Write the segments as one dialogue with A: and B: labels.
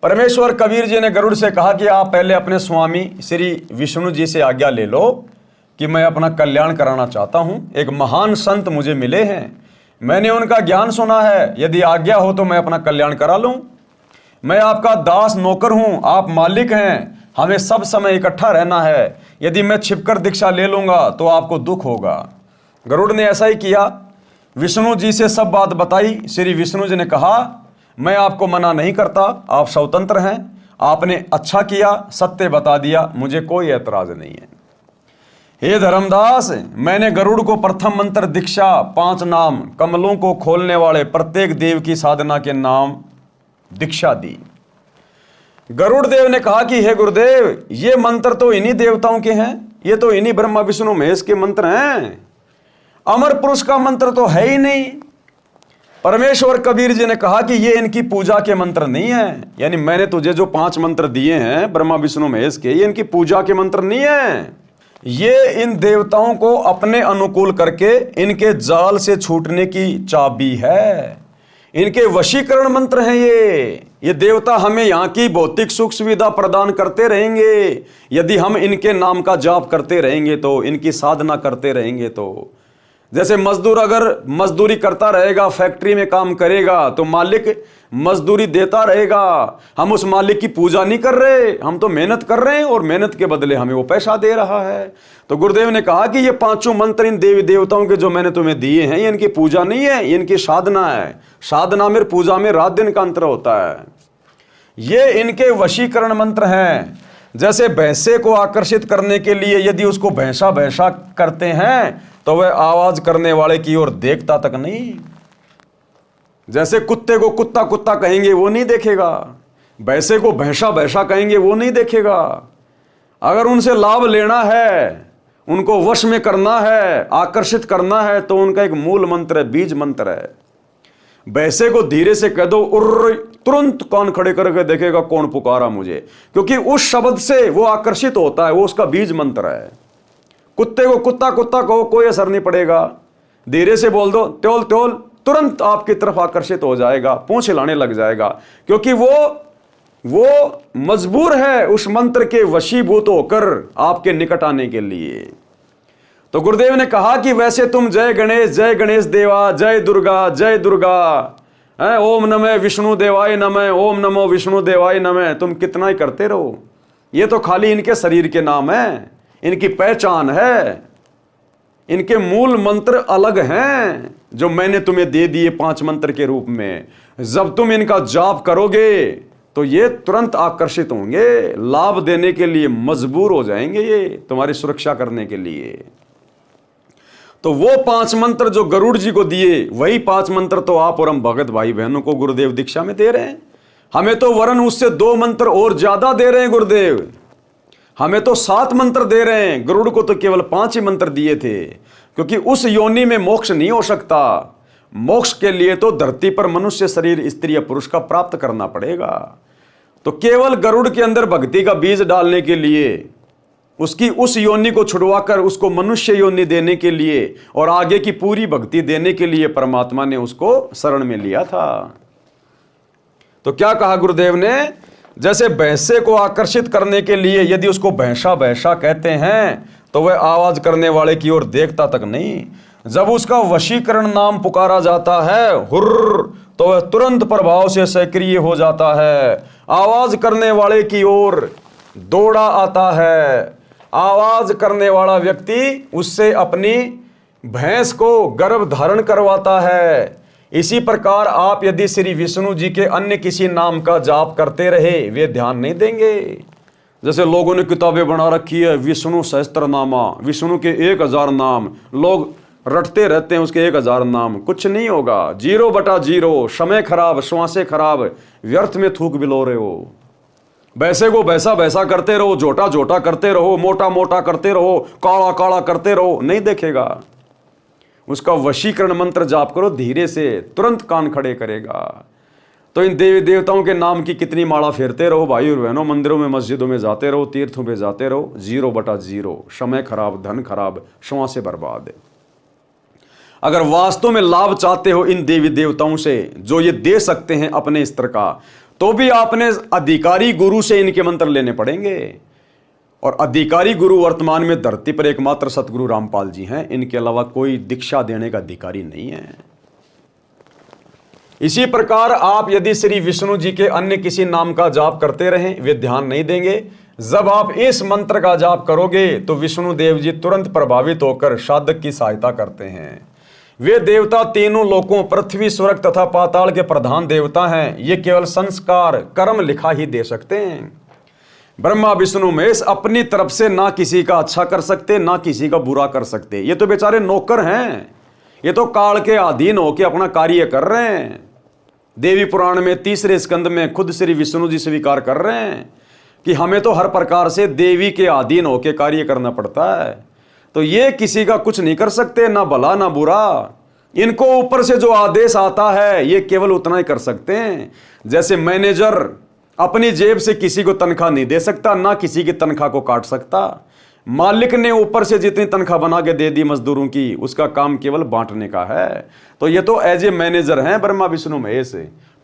A: परमेश्वर कबीर जी ने गरुड़ से कहा कि आप पहले अपने स्वामी श्री विष्णु जी से आज्ञा ले लो कि मैं अपना कल्याण कराना चाहता हूँ। एक महान संत मुझे मिले हैं, मैंने उनका ज्ञान सुना है, यदि आज्ञा हो तो मैं अपना कल्याण करा लूँ। मैं आपका दास नौकर हूँ, आप मालिक हैं, हमें सब समय इकट्ठा रहना है। यदि मैं छिपकर दीक्षा ले लूँगा तो आपको दुख होगा। गरुड़ ने ऐसा ही किया, विष्णु जी से सब बात बताई। श्री विष्णु जी ने कहा, मैं आपको मना नहीं करता, आप स्वतंत्र हैं, आपने अच्छा किया, सत्य बता दिया, मुझे कोई ऐतराज नहीं है। हे धर्मदास, मैंने गरुड़ को प्रथम मंत्र दीक्षा 5 नाम कमलों को खोलने वाले प्रत्येक देव की साधना के नाम दीक्षा दी। गरुड़ देव ने कहा कि हे गुरुदेव, ये मंत्र तो इन्हीं देवताओं के हैं, ये तो इन्हीं ब्रह्मा विष्णु महेश के मंत्र हैं, अमर पुरुष का मंत्र तो है ही नहीं। परमेश्वर कबीर जी ने कहा कि ये इनकी पूजा के मंत्र नहीं है, यानी मैंने तुझे जो 5 मंत्र दिए हैं ब्रह्मा विष्णु महेश के, ये इनकी पूजा के मंत्र नहीं है, ये इन देवताओं को अपने अनुकूल करके इनके जाल से छूटने की चाबी है, इनके वशीकरण मंत्र हैं। ये देवता हमें यहाँ की भौतिक सुख सुविधा प्रदान करते रहेंगे यदि हम इनके नाम का जाप करते रहेंगे, तो इनकी साधना करते रहेंगे। तो जैसे मजदूर अगर मजदूरी करता रहेगा, फैक्ट्री में काम करेगा, तो मालिक मजदूरी देता रहेगा। हम उस मालिक की पूजा नहीं कर रहे, हम तो मेहनत कर रहे हैं और मेहनत के बदले हमें वो पैसा दे रहा है। तो गुरुदेव ने कहा कि ये 5 मंत्र इन देवी देवताओं के जो मैंने तुम्हें दिए हैं, ये इनकी पूजा नहीं है, ये इनकी साधना है। साधना में पूजा में रात दिन का अंतर होता है। ये इनके वशीकरण मंत्र हैं। जैसे भैंसे को आकर्षित करने के लिए यदि उसको भैंसा भैंसा करते हैं तो वह आवाज करने वाले की ओर देखता तक नहीं। जैसे कुत्ते को कुत्ता कुत्ता कहेंगे वो नहीं देखेगा, भैंसे को भैंसा भैंसा कहेंगे वो नहीं देखेगा। अगर उनसे लाभ लेना है, उनको वश में करना है, आकर्षित करना है, तो उनका एक मूल मंत्र है, बीज मंत्र है। भैंसे को धीरे से कह दो, उर्र, तुरंत कान खड़े करके देखेगा कौन पुकारा मुझे, क्योंकि उस शब्द से वो आकर्षित होता है, वो उसका बीज मंत्र है। कुत्ते को कुत्ता कुत्ता कहो, कोई असर नहीं पड़ेगा। धीरे से बोल दो, त्योल त्योल, तुरंत आपकी तरफ आकर्षित हो जाएगा, पूंछ हिलाने लग जाएगा, क्योंकि वो मजबूर है उस मंत्र के वशीभूत होकर आपके निकट आने के लिए। तो गुरुदेव ने कहा कि वैसे तुम जय गणेश देवा, जय दुर्गा, ओम नमः विष्णु देवाय नमः, ओम नमो विष्णु देवाय नमः, तुम कितना ही करते रहो, ये तो खाली इनके शरीर के नाम है, इनकी पहचान है, इनके मूल मंत्र अलग हैं जो मैंने तुम्हें दे दिए 5 मंत्र के रूप में। जब तुम इनका जाप करोगे तो ये तुरंत आकर्षित होंगे, लाभ देने के लिए मजबूर हो जाएंगे, ये तुम्हारी सुरक्षा करने के लिए। तो वो 5 मंत्र जो गरुड़ जी को दिए, वही 5 मंत्र तो आप और हम भगत भाई बहनों को गुरुदेव दीक्षा में दे रहे हैं। हमें तो वरन उससे 2 मंत्र और ज्यादा दे रहे हैं गुरुदेव, हमें तो 7 मंत्र दे रहे हैं। गरुड़ को तो केवल 5 ही मंत्र दिए थे, क्योंकि उस योनि में मोक्ष नहीं हो सकता। मोक्ष के लिए तो धरती पर मनुष्य शरीर स्त्री या पुरुष का प्राप्त करना पड़ेगा। तो केवल गरुड़ के अंदर भक्ति का बीज डालने के लिए, उसकी उस योनि को छुड़वाकर उसको मनुष्य योनि देने के लिए और आगे की पूरी भक्ति देने के लिए परमात्मा ने उसको शरण में लिया था। तो क्या कहा गुरुदेव ने, जैसे भैंसे को आकर्षित करने के लिए यदि उसको भैंसा भैंसा कहते हैं तो वह आवाज करने वाले की ओर देखता तक नहीं। जब उसका वशीकरण नाम पुकारा जाता है, हुर्र, तो वह तुरंत प्रभाव से सक्रिय हो जाता है, आवाज करने वाले की ओर दौड़ा आता है। आवाज करने वाला व्यक्ति उससे अपनी भैंस को गर्भ धारण करवाता है। इसी प्रकार आप यदि श्री विष्णु जी के अन्य किसी नाम का जाप करते रहे, वे ध्यान नहीं देंगे। जैसे लोगों ने किताबें बना रखी है, विष्णु सहस्त्रनामा, विष्णु के 1000 नाम, लोग रटते रहते हैं उसके 1000 नाम, कुछ नहीं होगा। 0/0, समय खराब, श्वासें खराब, व्यर्थ में थूक बिलो रहे हो। वैसे को वैसा वैसा करते रहो, झोटा झोटा करते रहो, मोटा मोटा करते रहो, काला काला करते रहो, नहीं देखेगा। उसका वशीकरण मंत्र जाप करो, धीरे से तुरंत कान खड़े करेगा। तो इन देवी देवताओं के नाम की कितनी माला फेरते रहो भाई और बहनों, मंदिरों में मस्जिदों में जाते रहो, तीर्थों पे जाते रहो। 0/0, समय खराब, धन खराब, श्वासें बर्बाद। अगर वास्तव में लाभ चाहते हो इन देवी देवताओं से जो ये दे सकते हैं अपने स्तर का, तो भी आपने अधिकारी गुरु से इनके मंत्र लेने पड़ेंगे। और अधिकारी गुरु वर्तमान में धरती पर एकमात्र सतगुरु रामपाल जी हैं, इनके अलावा कोई दीक्षा देने का अधिकारी नहीं है। इसी प्रकार आप यदि श्री विष्णु जी के अन्य किसी नाम का जाप करते रहें, वे ध्यान नहीं देंगे। जब आप इस मंत्र का जाप करोगे तो विष्णु देव जी तुरंत प्रभावित होकर साधक की सहायता करते हैं। वे देवता तीनों लोकों पृथ्वी, स्वर्ग तथा पाताल के प्रधान देवता हैं। ये केवल संस्कार कर्म लिखा ही दे सकते हैं। ब्रह्मा विष्णु महेश अपनी तरफ से ना किसी का अच्छा कर सकते, ना किसी का बुरा कर सकते। ये तो बेचारे नौकर हैं, ये तो काल के अधीन होकर अपना कार्य कर रहे हैं। देवी पुराण में 3रे स्कंद में खुद श्री विष्णु जी स्वीकार कर रहे हैं कि हमें तो हर प्रकार से देवी के अधीन होकर कार्य करना पड़ता है। तो ये किसी का कुछ नहीं कर सकते, ना भला ना बुरा। इनको ऊपर से जो आदेश आता है ये केवल उतना ही कर सकते हैं। जैसे मैनेजर अपनी जेब से किसी को तनख्वाह नहीं दे सकता, ना किसी की तनख्वाह को काट सकता। मालिक ने ऊपर से जितनी तनख्वाह बना के दे दी मजदूरों की, उसका काम केवल बांटने का है। तो ये तो एज ए मैनेजर हैं ब्रह्मा विष्णु महेश।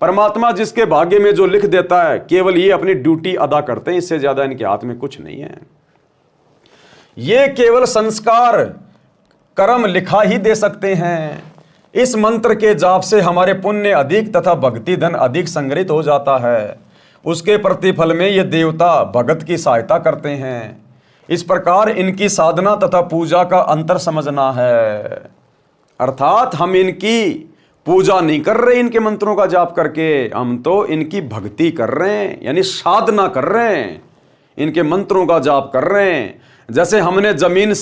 A: परमात्मा जिसके भाग्य में जो लिख देता है, केवल ये अपनी ड्यूटी अदा करते हैं, इससे ज्यादा इनके हाथ में कुछ नहीं है। ये केवल संस्कार कर्म लिखा ही दे सकते हैं। इस मंत्र के जाप से हमारे पुण्य अधिक तथा भक्ति धन अधिक संग्रहित हो जाता है। उसके प्रतिफल में ये देवता भगत की सहायता करते हैं। इस प्रकार इनकी साधना तथा पूजा का अंतर समझना है। अर्थात हम इनकी पूजा नहीं कर रहे इनके मंत्रों का जाप करके, हम तो इनकी भक्ति कर रहे हैं, यानी साधना कर रहे हैं, इनके मंत्रों का जाप कर रहे हैं। जैसे हमने जमीन